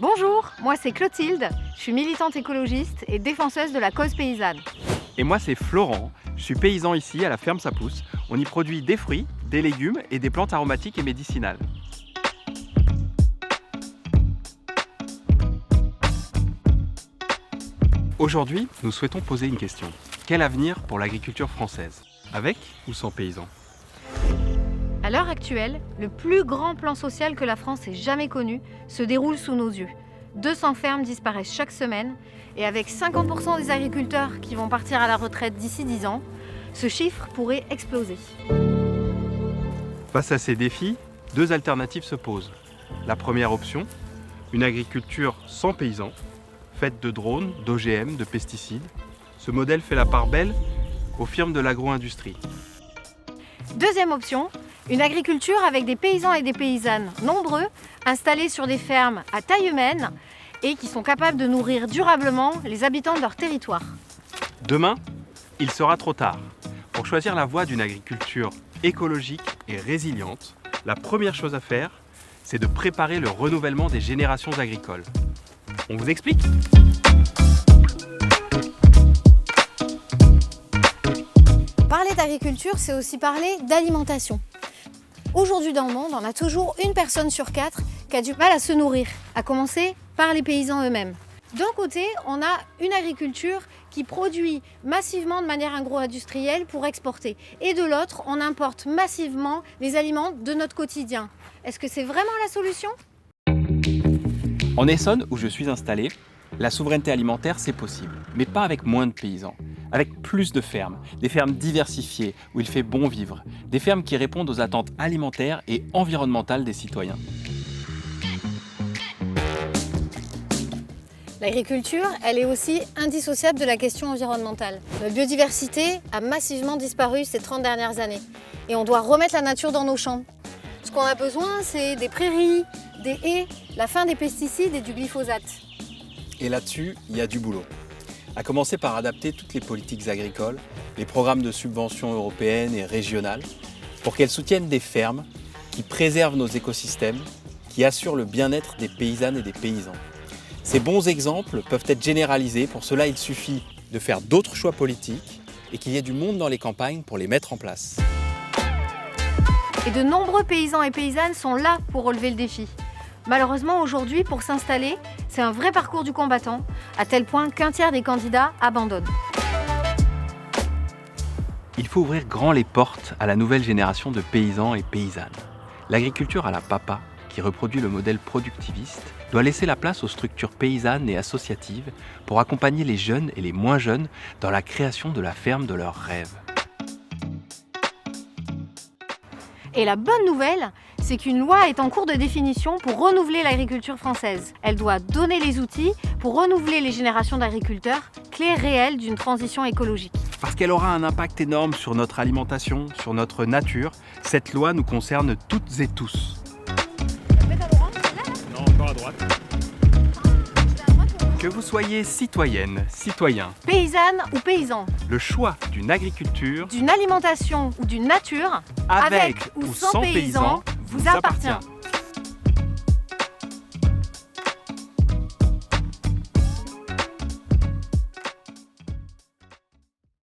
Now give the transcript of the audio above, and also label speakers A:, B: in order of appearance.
A: Bonjour, moi c'est Clotilde, je suis militante écologiste et défenseuse de la cause paysanne.
B: Et moi c'est Florent, je suis paysan ici à la ferme Ça Pousse. On y produit des fruits, des légumes et des plantes aromatiques et médicinales. Aujourd'hui, nous souhaitons poser une question. Quel avenir pour l'agriculture française? Avec ou sans paysans?
A: À l'heure actuelle, le plus grand plan social que la France ait jamais connu se déroule sous nos yeux. 200 fermes disparaissent chaque semaine et avec 50% des agriculteurs qui vont partir à la retraite d'ici 10 ans, ce chiffre pourrait exploser.
B: Face à ces défis, deux alternatives se posent. La première option, une agriculture sans paysans, faite de drones, d'OGM, de pesticides. Ce modèle fait la part belle aux firmes de l'agro-industrie.
A: Deuxième option, une agriculture avec des paysans et des paysannes nombreux, installés sur des fermes à taille humaine et qui sont capables de nourrir durablement les habitants de leur territoire.
B: Demain, il sera trop tard. Pour choisir la voie d'une agriculture écologique et résiliente, la première chose à faire, c'est de préparer le renouvellement des générations agricoles. On vous explique ?
A: Parler d'agriculture, c'est aussi parler d'alimentation. Aujourd'hui dans le monde, on a toujours une personne sur 4 qui a du mal à se nourrir, à commencer par les paysans eux-mêmes. D'un côté, on a une agriculture qui produit massivement de manière agro-industrielle pour exporter. Et de l'autre, on importe massivement les aliments de notre quotidien. Est-ce que c'est vraiment la solution ?
B: En Essonne, où je suis installé, la souveraineté alimentaire, c'est possible, mais pas avec moins de paysans. Avec plus de fermes, des fermes diversifiées où il fait bon vivre, des fermes qui répondent aux attentes alimentaires et environnementales des citoyens.
A: L'agriculture, elle est aussi indissociable de la question environnementale. La biodiversité a massivement disparu ces 30 dernières années et on doit remettre la nature dans nos champs. Ce qu'on a besoin, c'est des prairies, des haies, la fin des pesticides et du glyphosate.
C: Et là-dessus, il y a du boulot. À commencer par adapter toutes les politiques agricoles, les programmes de subventions européennes et régionales, pour qu'elles soutiennent des fermes qui préservent nos écosystèmes, qui assurent le bien-être des paysannes et des paysans. Ces bons exemples peuvent être généralisés, pour cela il suffit de faire d'autres choix politiques et qu'il y ait du monde dans les campagnes pour les mettre en place.
A: Et de nombreux paysans et paysannes sont là pour relever le défi. Malheureusement, aujourd'hui, pour s'installer, c'est un vrai parcours du combattant, à tel point qu'un tiers des candidats abandonnent.
B: Il faut ouvrir grand les portes à la nouvelle génération de paysans et paysannes. L'agriculture à la papa, qui reproduit le modèle productiviste, doit laisser la place aux structures paysannes et associatives pour accompagner les jeunes et les moins jeunes dans la création de la ferme de leurs rêves.
A: Et la bonne nouvelle, c'est qu'une loi est en cours de définition pour renouveler l'agriculture française. Elle doit donner les outils pour renouveler les générations d'agriculteurs, clé réelle d'une transition écologique.
B: Parce qu'elle aura un impact énorme sur notre alimentation, sur notre nature, cette loi nous concerne toutes et tous. Non, encore à droite. Que vous soyez citoyenne, citoyen,
A: Paysanne ou paysan,
B: le choix d'une agriculture,
A: d'une alimentation ou d'une nature,
B: avec ou sans paysans, vous appartient.